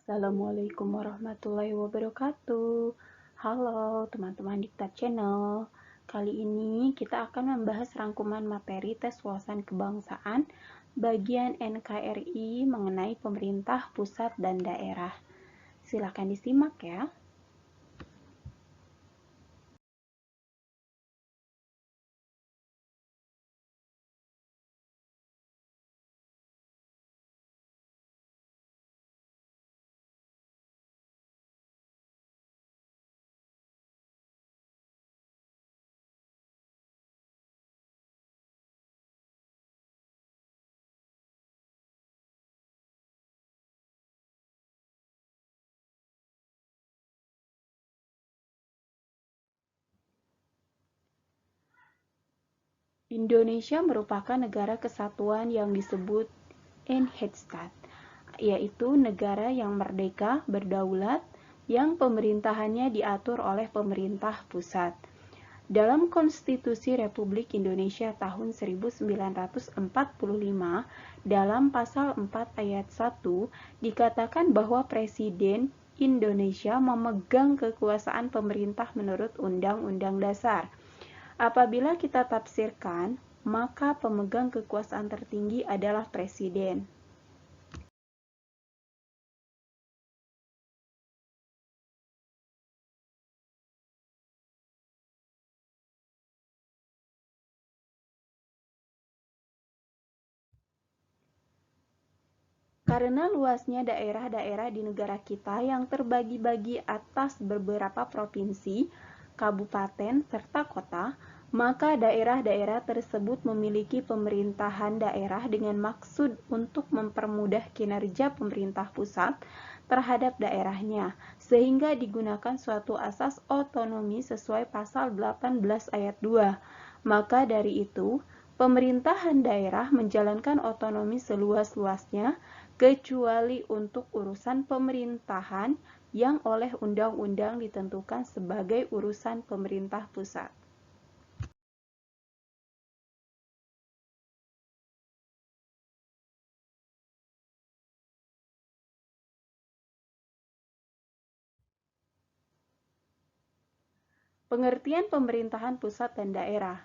Assalamualaikum warahmatullahi wabarakatuh. Halo teman-teman Diktat Channel. Kali ini kita akan membahas rangkuman materi tes wawasan kebangsaan bagian NKRI mengenai pemerintah pusat dan daerah. Silakan disimak ya. Indonesia merupakan negara kesatuan yang disebut Eenheidsstaat, yaitu negara yang merdeka, berdaulat, yang pemerintahannya diatur oleh pemerintah pusat. Dalam Konstitusi Republik Indonesia tahun 1945, dalam pasal 4 ayat 1, dikatakan bahwa Presiden Indonesia memegang kekuasaan pemerintah menurut Undang-Undang Dasar. Apabila kita tafsirkan, maka pemegang kekuasaan tertinggi adalah Presiden. Karena luasnya daerah-daerah di negara kita yang terbagi-bagi atas beberapa provinsi, kabupaten, serta kota, maka daerah-daerah tersebut memiliki pemerintahan daerah dengan maksud untuk mempermudah kinerja pemerintah pusat terhadap daerahnya, sehingga digunakan suatu asas otonomi sesuai pasal 18 ayat 2. Maka dari itu, pemerintahan daerah menjalankan otonomi seluas-luasnya kecuali untuk urusan pemerintahan yang oleh undang-undang ditentukan sebagai urusan pemerintah pusat. Pengertian pemerintahan pusat dan daerah.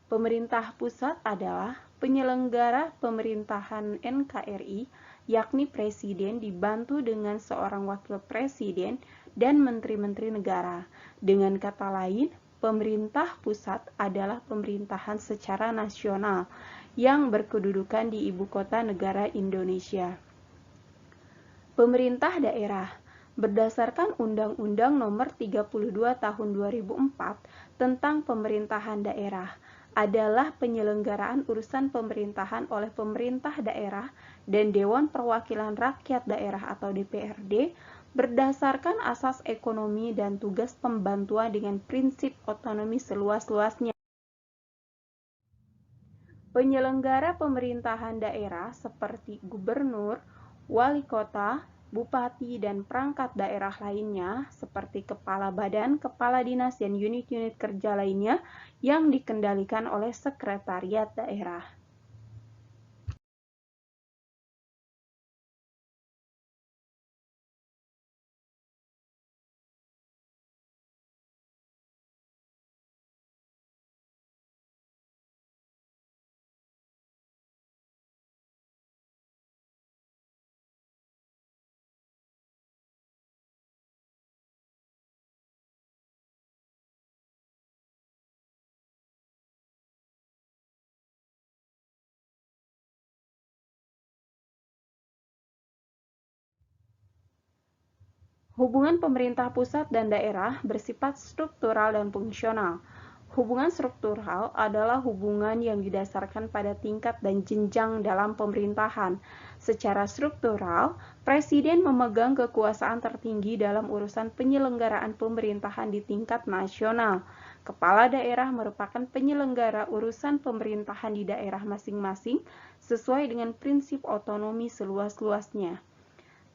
Pemerintah pusat adalah penyelenggara pemerintahan NKRI, yakni Presiden dibantu dengan seorang wakil presiden dan menteri-menteri negara. Dengan kata lain, pemerintah pusat adalah pemerintahan secara nasional yang berkedudukan di ibu kota negara Indonesia. Pemerintah daerah berdasarkan Undang-Undang Nomor 32 Tahun 2004 tentang Pemerintahan Daerah adalah penyelenggaraan urusan pemerintahan oleh pemerintah daerah dan Dewan Perwakilan Rakyat Daerah atau DPRD berdasarkan asas ekonomi dan tugas pembantuan dengan prinsip otonomi seluas-luasnya. Penyelenggara pemerintahan daerah seperti gubernur, wali kota, bupati, dan perangkat daerah lainnya seperti kepala badan, kepala dinas, dan unit-unit kerja lainnya yang dikendalikan oleh sekretariat daerah. Hubungan pemerintah pusat dan daerah bersifat struktural dan fungsional. Hubungan struktural adalah hubungan yang didasarkan pada tingkat dan jenjang dalam pemerintahan. Secara struktural, Presiden memegang kekuasaan tertinggi dalam urusan penyelenggaraan pemerintahan di tingkat nasional. Kepala daerah merupakan penyelenggara urusan pemerintahan di daerah masing-masing sesuai dengan prinsip otonomi seluas-luasnya.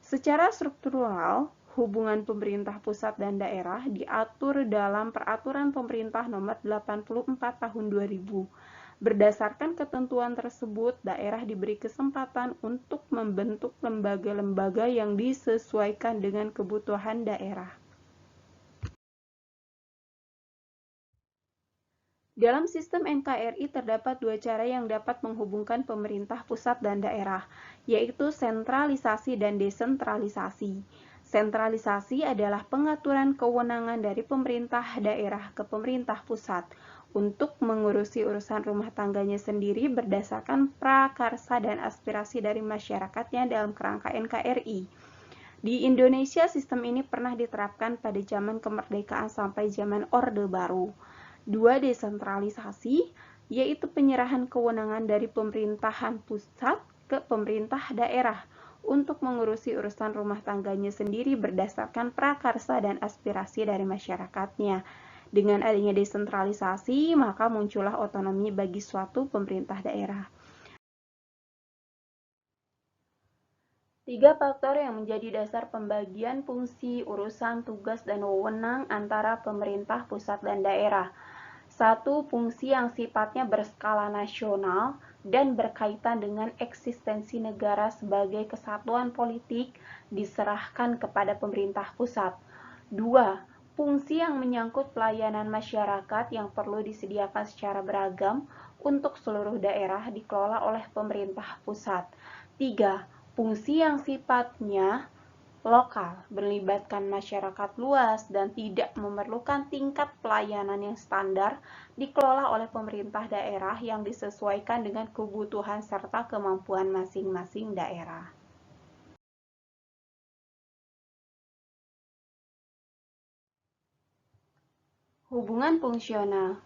Secara struktural, hubungan pemerintah pusat dan daerah diatur dalam Peraturan Pemerintah Nomor 84 Tahun 2000. Berdasarkan ketentuan tersebut, daerah diberi kesempatan untuk membentuk lembaga-lembaga yang disesuaikan dengan kebutuhan daerah. Dalam sistem NKRI terdapat dua cara yang dapat menghubungkan pemerintah pusat dan daerah, yaitu sentralisasi dan desentralisasi. Sentralisasi adalah pengaturan kewenangan dari pemerintah daerah ke pemerintah pusat untuk mengurusi urusan rumah tangganya sendiri berdasarkan prakarsa dan aspirasi dari masyarakatnya dalam kerangka NKRI. Di Indonesia, sistem ini pernah diterapkan pada zaman kemerdekaan sampai zaman Orde Baru. Dua, desentralisasi, yaitu penyerahan kewenangan dari pemerintahan pusat ke pemerintah daerah untuk mengurusi urusan rumah tangganya sendiri berdasarkan prakarsa dan aspirasi dari masyarakatnya. Dengan adanya desentralisasi, maka muncullah otonomi bagi suatu pemerintah daerah. Tiga faktor yang menjadi dasar pembagian fungsi, urusan, tugas, dan wewenang antara pemerintah pusat dan daerah. Satu, fungsi yang sifatnya berskala nasional dan berkaitan dengan eksistensi negara sebagai kesatuan politik diserahkan kepada pemerintah pusat. Dua, fungsi yang menyangkut pelayanan masyarakat yang perlu disediakan secara beragam untuk seluruh daerah dikelola oleh pemerintah pusat. Tiga, fungsi yang sifatnya lokal, melibatkan masyarakat luas dan tidak memerlukan tingkat pelayanan yang standar, dikelola oleh pemerintah daerah yang disesuaikan dengan kebutuhan serta kemampuan masing-masing daerah. Hubungan fungsional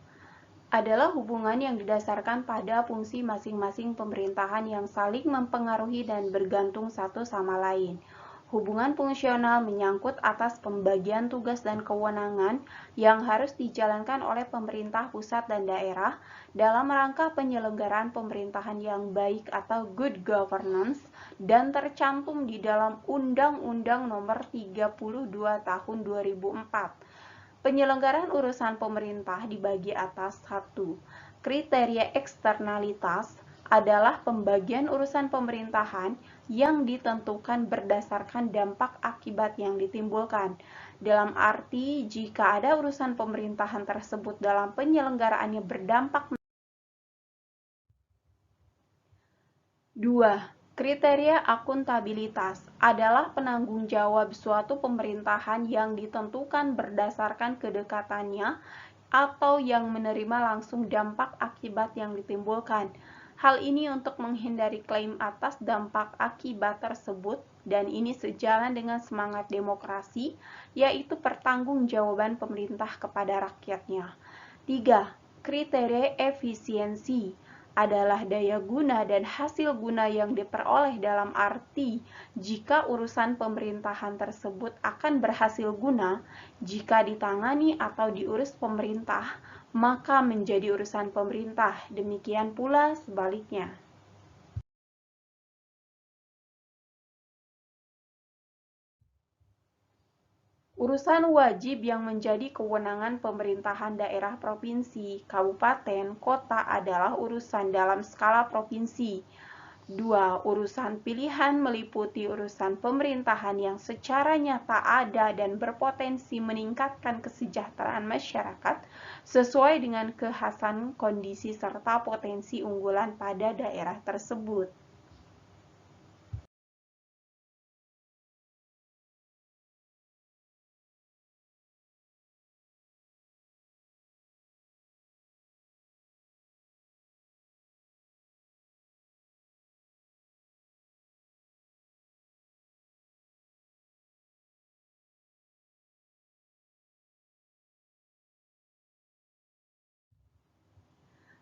adalah hubungan yang didasarkan pada fungsi masing-masing pemerintahan yang saling mempengaruhi dan bergantung satu sama lain. Hubungan fungsional menyangkut atas pembagian tugas dan kewenangan yang harus dijalankan oleh pemerintah pusat dan daerah dalam rangka penyelenggaraan pemerintahan yang baik atau good governance dan tercantum di dalam Undang-Undang Nomor 32 Tahun 2004. Penyelenggaraan urusan pemerintah dibagi atas 1. Kriteria eksternalitas adalah pembagian urusan pemerintahan yang ditentukan berdasarkan dampak akibat yang ditimbulkan. Dalam arti, jika ada urusan pemerintahan tersebut dalam penyelenggaraannya berdampak. 2. Kriteria akuntabilitas adalah penanggung jawab suatu pemerintahan yang ditentukan berdasarkan kedekatannya atau yang menerima langsung dampak akibat yang ditimbulkan. Hal ini untuk menghindari klaim atas dampak akibat tersebut, dan ini sejalan dengan semangat demokrasi, yaitu pertanggungjawaban pemerintah kepada rakyatnya. 3. Kriteria efisiensi adalah daya guna dan hasil guna yang diperoleh dalam arti jika urusan pemerintahan tersebut akan berhasil guna jika ditangani atau diurus pemerintah, maka menjadi urusan pemerintah. Demikian pula sebaliknya. Urusan wajib yang menjadi kewenangan pemerintahan daerah provinsi, kabupaten, kota adalah urusan dalam skala provinsi. 2. Urusan pilihan meliputi urusan pemerintahan yang secara nyata ada dan berpotensi meningkatkan kesejahteraan masyarakat sesuai dengan kekhasan kondisi serta potensi unggulan pada daerah tersebut.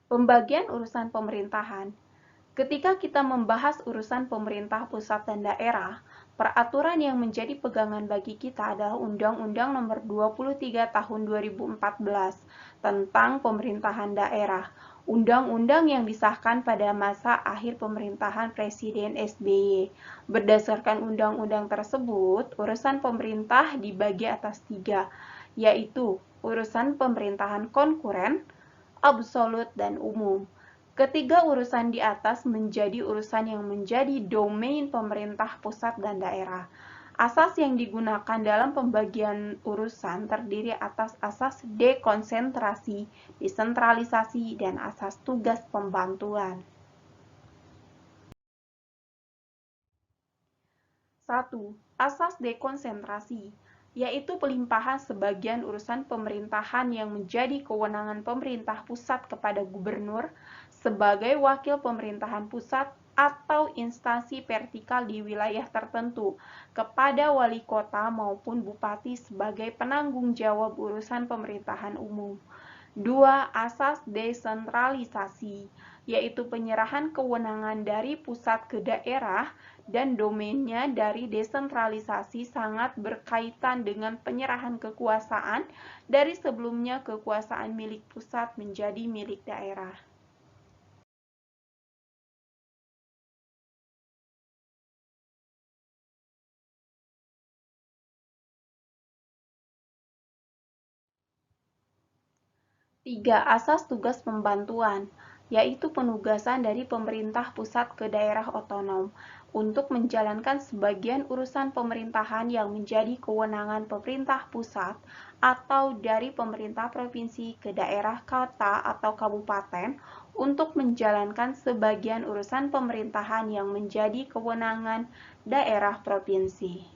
Pembagian urusan pemerintahan. Ketika kita membahas urusan pemerintah pusat dan daerah, peraturan yang menjadi pegangan bagi kita adalah Undang-Undang Nomor 23 Tahun 2014 tentang pemerintahan daerah. Undang-undang yang disahkan pada masa akhir pemerintahan Presiden SBY. Berdasarkan undang-undang tersebut, urusan pemerintah dibagi atas 3, yaitu urusan pemerintahan konkuren, absolut, dan umum. Ketiga urusan di atas menjadi urusan yang menjadi domain pemerintah pusat dan daerah. Asas yang digunakan dalam pembagian urusan terdiri atas asas dekonsentrasi, desentralisasi, dan asas tugas pembantuan. 1. Asas dekonsentrasi, yaitu pelimpahan sebagian urusan pemerintahan yang menjadi kewenangan pemerintah pusat kepada gubernur sebagai wakil pemerintahan pusat atau instansi vertikal di wilayah tertentu kepada wali kota maupun bupati sebagai penanggung jawab urusan pemerintahan umum. 2. Asas desentralisasi, yaitu penyerahan kewenangan dari pusat ke daerah dan domainnya dari desentralisasi sangat berkaitan dengan penyerahan kekuasaan dari sebelumnya kekuasaan milik pusat menjadi milik daerah. Tiga, asas tugas pembantuan, yaitu penugasan dari pemerintah pusat ke daerah otonom untuk menjalankan sebagian urusan pemerintahan yang menjadi kewenangan pemerintah pusat atau dari pemerintah provinsi ke daerah kota atau kabupaten untuk menjalankan sebagian urusan pemerintahan yang menjadi kewenangan daerah provinsi.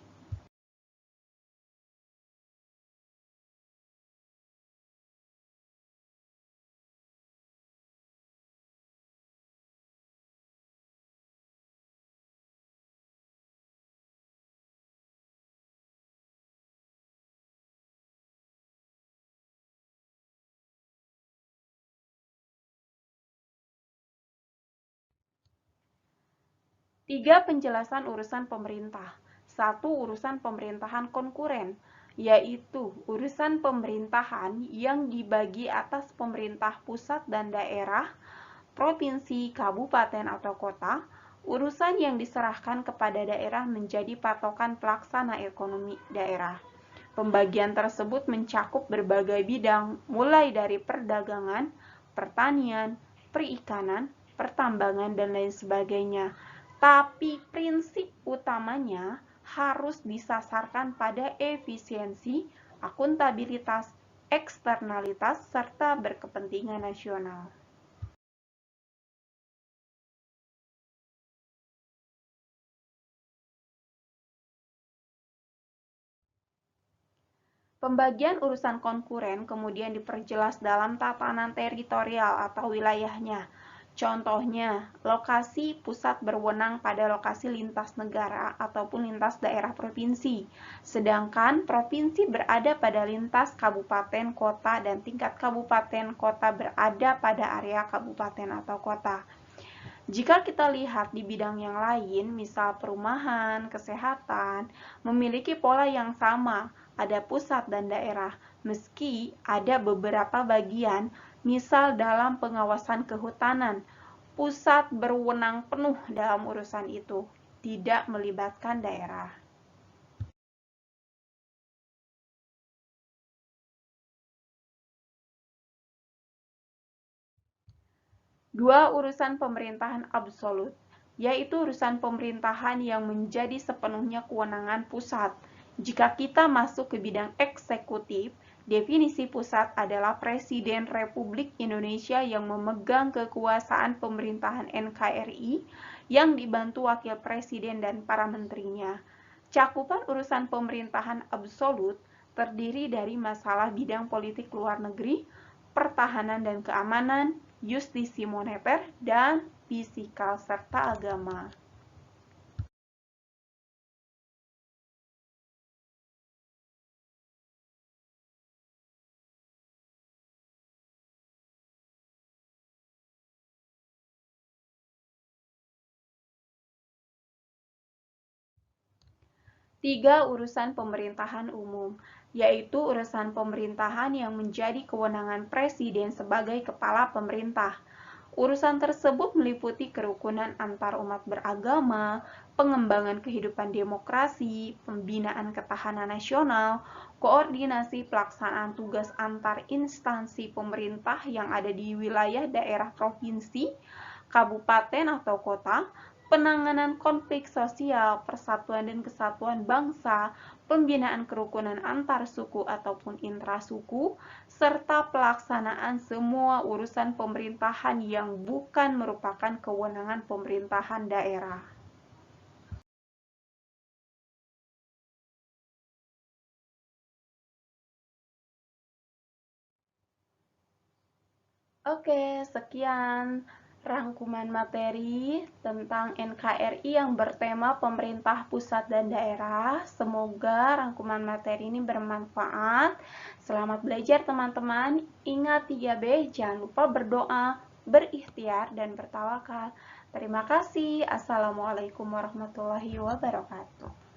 Tiga penjelasan urusan pemerintah. Satu, urusan pemerintahan konkuren, yaitu urusan pemerintahan yang dibagi atas pemerintah pusat dan daerah, provinsi, kabupaten atau kota, urusan yang diserahkan kepada daerah menjadi patokan pelaksana ekonomi daerah. Pembagian tersebut mencakup berbagai bidang, mulai dari perdagangan, pertanian, perikanan, pertambangan, dan lain sebagainya. Tapi prinsip utamanya harus disasarkan pada efisiensi, akuntabilitas, eksternalitas, serta berkepentingan nasional. Pembagian urusan konkuren kemudian diperjelas dalam tatanan teritorial atau wilayahnya. Contohnya, lokasi pusat berwenang pada lokasi lintas negara ataupun lintas daerah provinsi, sedangkan provinsi berada pada lintas kabupaten kota dan tingkat kabupaten kota berada pada area kabupaten atau kota. Jika kita lihat di bidang yang lain, misal perumahan, kesehatan, memiliki pola yang sama, ada pusat dan daerah, meski ada beberapa bagian, misal dalam pengawasan kehutanan, pusat berwenang penuh dalam urusan itu, tidak melibatkan daerah. Dua, urusan pemerintahan absolut, yaitu urusan pemerintahan yang menjadi sepenuhnya kewenangan pusat. Jika kita masuk ke bidang eksekutif, definisi pusat adalah Presiden Republik Indonesia yang memegang kekuasaan pemerintahan NKRI yang dibantu Wakil Presiden dan para menterinya. Cakupan urusan pemerintahan absolut terdiri dari masalah bidang politik luar negeri, pertahanan dan keamanan, justisi moneter, dan fiskal serta agama. Tiga, urusan pemerintahan umum, yaitu urusan pemerintahan yang menjadi kewenangan presiden sebagai kepala pemerintah. Urusan tersebut meliputi kerukunan antar umat beragama, pengembangan kehidupan demokrasi, pembinaan ketahanan nasional, koordinasi pelaksanaan tugas antar instansi pemerintah yang ada di wilayah daerah provinsi, kabupaten atau kota, penanganan konflik sosial, persatuan dan kesatuan bangsa, pembinaan kerukunan antar suku ataupun intrasuku, serta pelaksanaan semua urusan pemerintahan yang bukan merupakan kewenangan pemerintahan daerah. Oke, sekian rangkuman materi tentang NKRI yang bertema pemerintah pusat dan daerah. Semoga rangkuman materi ini bermanfaat. Selamat belajar teman-teman. Ingat 3B, jangan lupa berdoa, berikhtiar, dan bertawakal. Terima kasih. Assalamualaikum warahmatullahi wabarakatuh.